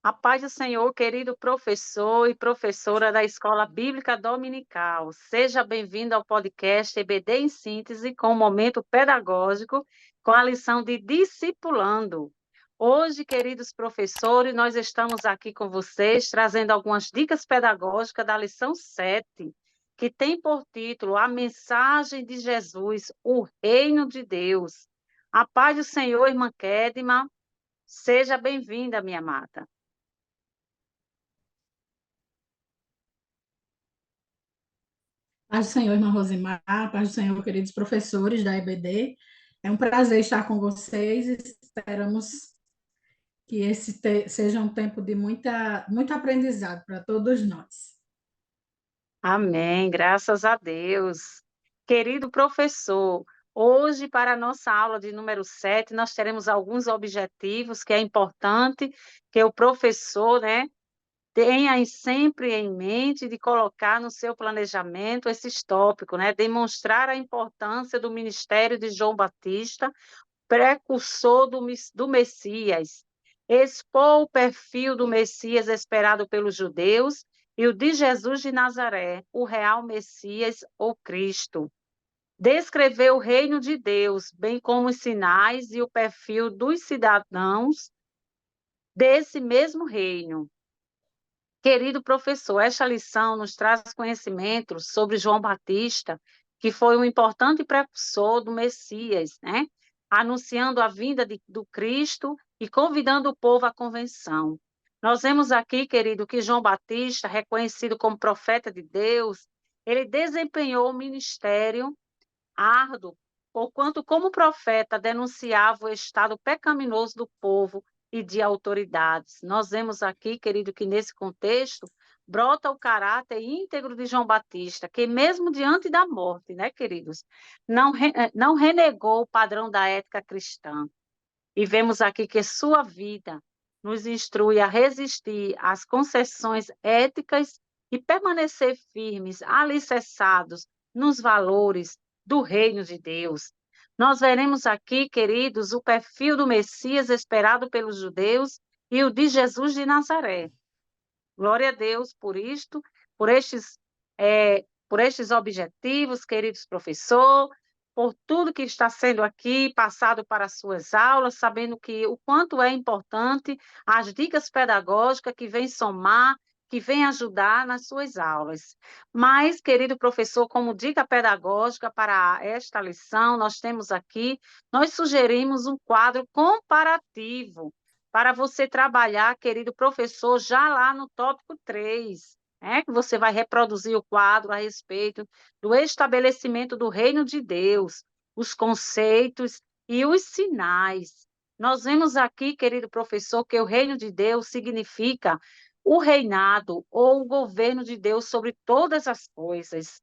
A paz do Senhor, querido professor e professora da Escola Bíblica Dominical. Seja bem-vindo ao podcast EBD em Síntese, com o momento pedagógico, com a lição de Discipulando. Hoje, queridos professores, nós estamos aqui com vocês, trazendo algumas dicas pedagógicas da lição 7, que tem por título A Mensagem de Jesus, o Reino de Deus. A paz do Senhor, irmã Kédima, seja bem-vinda, minha amada. Paz do Senhor, irmã Rosimar, paz do Senhor, queridos professores da EBD. É um prazer estar com vocês e esperamos que seja um tempo de muito aprendizado para todos nós. Amém, graças a Deus. Querido professor, hoje, para a nossa aula de número 7, nós teremos alguns objetivos que é importante que o professor, né, tenha sempre em mente de colocar no seu planejamento esses tópicos, né, demonstrar a importância do ministério de João Batista, precursor do Messias, expor o perfil do Messias esperado pelos judeus e o de Jesus de Nazaré, o real Messias ou Cristo. Descrever o reino de Deus, bem como os sinais e o perfil dos cidadãos desse mesmo reino. Querido professor, esta lição nos traz conhecimento sobre João Batista, que foi um importante precursor do Messias, né? Anunciando a vinda do Cristo e convidando o povo à convenção. Nós vemos aqui, querido, que João Batista, reconhecido como profeta de Deus, ele desempenhou um ministério árduo, porquanto, como profeta, denunciava o estado pecaminoso do povo e de autoridades. Nós vemos aqui, querido, que nesse contexto brota o caráter íntegro de João Batista, que mesmo diante da morte, né, queridos, não renegou o padrão da ética cristã. E vemos aqui que sua vida nos instrui a resistir às concessões éticas e permanecer firmes, alicerçados nos valores do reino de Deus. Nós veremos aqui, queridos, o perfil do Messias esperado pelos judeus e o de Jesus de Nazaré. Glória a Deus por isto, por estes objetivos, queridos professor, por tudo que está sendo aqui passado para as suas aulas, sabendo que o quanto é importante as dicas pedagógicas que vêm somar, que vêm ajudar nas suas aulas. Mas, querido professor, como dica pedagógica para esta lição, nós temos aqui, nós sugerimos um quadro comparativo para você trabalhar, querido professor, já lá no tópico 3, né, que você vai reproduzir o quadro a respeito do estabelecimento do reino de Deus, os conceitos e os sinais. Nós vemos aqui, querido professor, que o reino de Deus significa o reinado ou o governo de Deus sobre todas as coisas.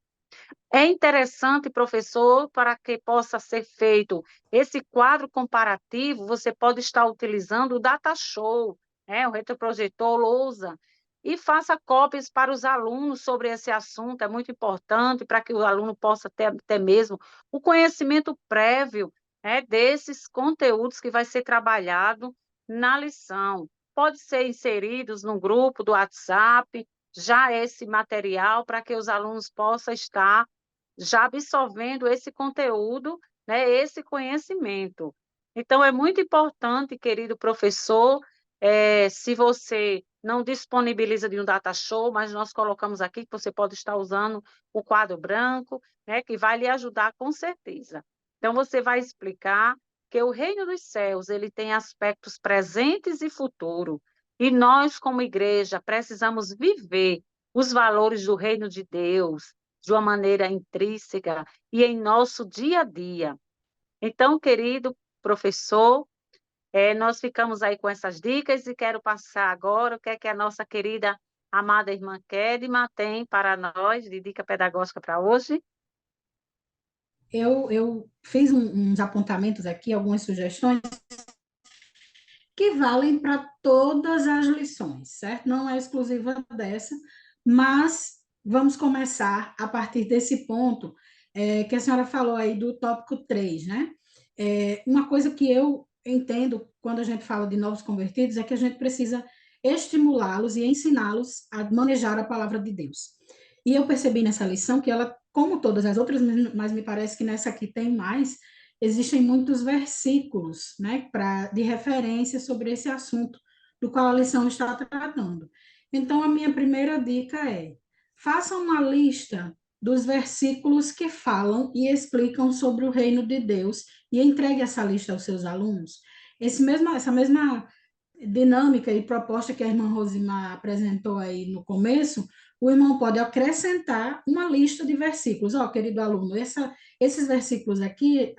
É interessante, professor, para que possa ser feito esse quadro comparativo, você pode estar utilizando o data show, né, o retroprojetor lousa, e faça cópias para os alunos sobre esse assunto, é muito importante para que o aluno possa ter até mesmo o conhecimento prévio, né, desses conteúdos que vai ser trabalhado na lição. Pode ser inseridos no grupo do WhatsApp, já esse material, para que os alunos possam estar já absorvendo esse conteúdo, né, esse conhecimento. Então, é muito importante, querido professor, se você não disponibiliza de um data show, mas nós colocamos aqui que você pode estar usando o quadro branco, né, que vai lhe ajudar com certeza. Então, você vai explicar que o reino dos céus, ele tem aspectos presentes e futuro, e nós, como igreja, precisamos viver os valores do reino de Deus, de uma maneira intrínseca e em nosso dia a dia. Então, querido professor, nós ficamos aí com essas dicas e quero passar agora o que a nossa querida amada irmã Kedma tem para nós de dica pedagógica para hoje. Eu fiz uns apontamentos aqui, algumas sugestões que valem para todas as lições, certo? Não é exclusiva dessa, mas vamos começar a partir desse ponto que a senhora falou aí do tópico 3, né? Uma coisa que eu entendo quando a gente fala de novos convertidos é que a gente precisa estimulá-los e ensiná-los a manejar a palavra de Deus. E eu percebi nessa lição que ela, como todas as outras, mas me parece que nessa aqui tem mais, existem muitos versículos, né, de referência sobre esse assunto do qual a lição está tratando. Então, a minha primeira dica é: faça uma lista dos versículos que falam e explicam sobre o reino de Deus e entregue essa lista aos seus alunos. Essa mesma dinâmica e proposta que a irmã Rosimar apresentou aí no começo, o irmão pode acrescentar uma lista de versículos. Ó, querido aluno, esses versículos aqui,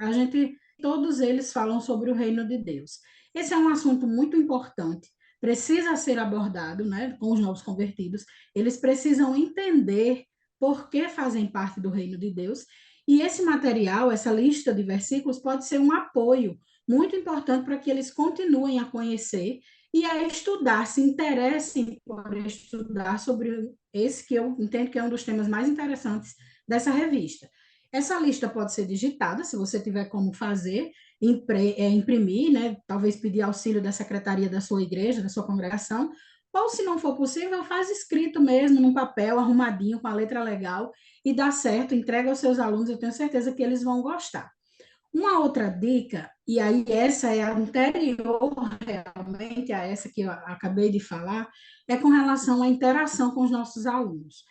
todos eles falam sobre o reino de Deus. Esse é um assunto muito importante, precisa ser abordado, né, com os novos convertidos. Eles precisam entender por que fazem parte do reino de Deus. E esse material, essa lista de versículos, pode ser um apoio muito importante para que eles continuem a conhecer e a estudar, se interessem por estudar sobre esse que eu entendo que é um dos temas mais interessantes dessa revista. Essa lista pode ser digitada, se você tiver como fazer, imprimir, né? Talvez pedir auxílio da secretaria da sua igreja, da sua congregação, ou se não for possível, faz escrito mesmo, num papel arrumadinho, com a letra legal, e dá certo, entrega aos seus alunos, eu tenho certeza que eles vão gostar. Uma outra dica, e aí essa é anterior realmente a essa que eu acabei de falar, é com relação à interação com os nossos alunos.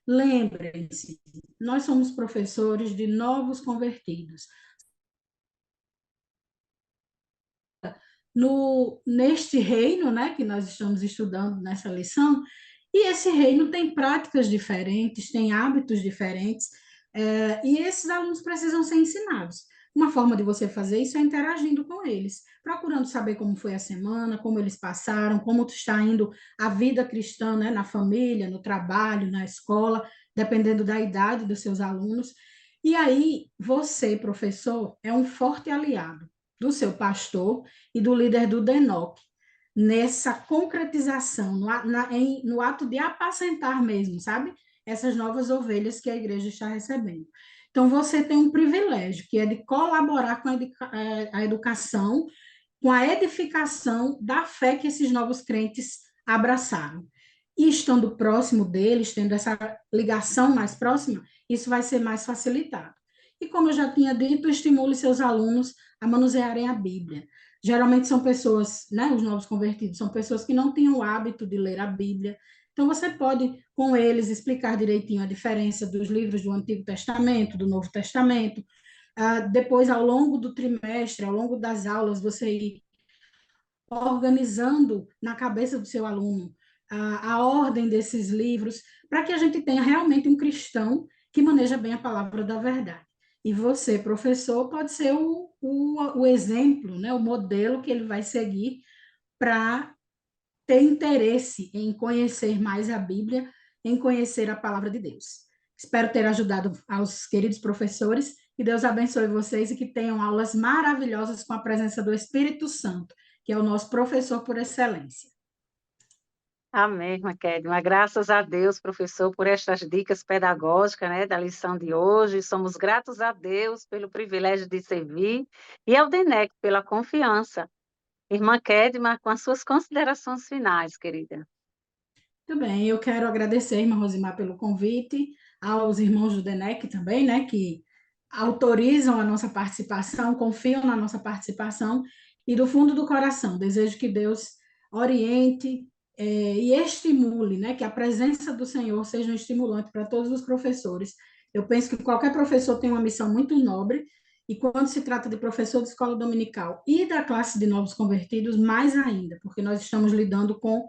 Lembrem-se, nós somos professores de novos convertidos. Neste reino, né, que nós estamos estudando nessa lição, e esse reino tem práticas diferentes, tem hábitos diferentes, e esses alunos precisam ser ensinados. Uma forma de você fazer isso é interagindo com eles, procurando saber como foi a semana, como eles passaram, como está indo a vida cristã, né, na família, no trabalho, na escola, dependendo da idade dos seus alunos. E aí, você, professor, é um forte aliado do seu pastor e do líder do DENOC, nessa concretização, no ato de apacentar mesmo, sabe? Essas novas ovelhas que a igreja está recebendo. Então, você tem um privilégio, que é de colaborar com a educação, com a edificação da fé que esses novos crentes abraçaram. E estando próximo deles, tendo essa ligação mais próxima, isso vai ser mais facilitado. E como eu já tinha dito, estimule seus alunos a manusearem a Bíblia. Geralmente são pessoas, né, os novos convertidos, são pessoas que não têm o hábito de ler a Bíblia. Então, você pode, com eles, explicar direitinho a diferença dos livros do Antigo Testamento, do Novo Testamento. Depois, ao longo do trimestre, ao longo das aulas, você ir organizando na cabeça do seu aluno a ordem desses livros, para que a gente tenha realmente um cristão que maneja bem a palavra da verdade. E você, professor, pode ser o exemplo, né, o modelo que ele vai seguir para ter interesse em conhecer mais a Bíblia, em conhecer a palavra de Deus. Espero ter ajudado aos queridos professores, que Deus abençoe vocês e que tenham aulas maravilhosas com a presença do Espírito Santo, que é o nosso professor por excelência. Amém, irmã Kedma. Graças a Deus, professor, por estas dicas pedagógicas, né, da lição de hoje. Somos gratos a Deus pelo privilégio de servir e ao DENEC pela confiança. Irmã Kedma, com as suas considerações finais, querida. Muito bem, eu quero agradecer, irmã Rosimar, pelo convite, aos irmãos do DENEC também, né, que autorizam a nossa participação, confiam na nossa participação, e do fundo do coração, desejo que Deus oriente e estimule, né, que a presença do Senhor seja um estimulante para todos os professores. Eu penso que qualquer professor tem uma missão muito nobre, e quando se trata de professor de escola dominical e da classe de novos convertidos, mais ainda, porque nós estamos lidando com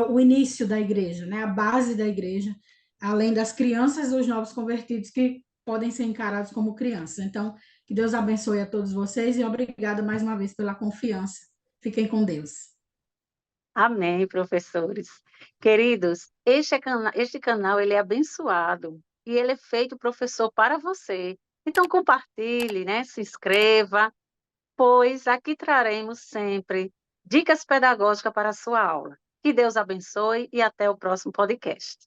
o início da igreja, né, a base da igreja, além das crianças dos novos convertidos que podem ser encarados como crianças. Então, que Deus abençoe a todos vocês e obrigada mais uma vez pela confiança. Fiquem com Deus. Amém, professores. Queridos, este canal ele é abençoado e ele é feito, professor, para você. Então, compartilhe, né? Se inscreva, pois aqui traremos sempre dicas pedagógicas para a sua aula. Que Deus abençoe e até o próximo podcast.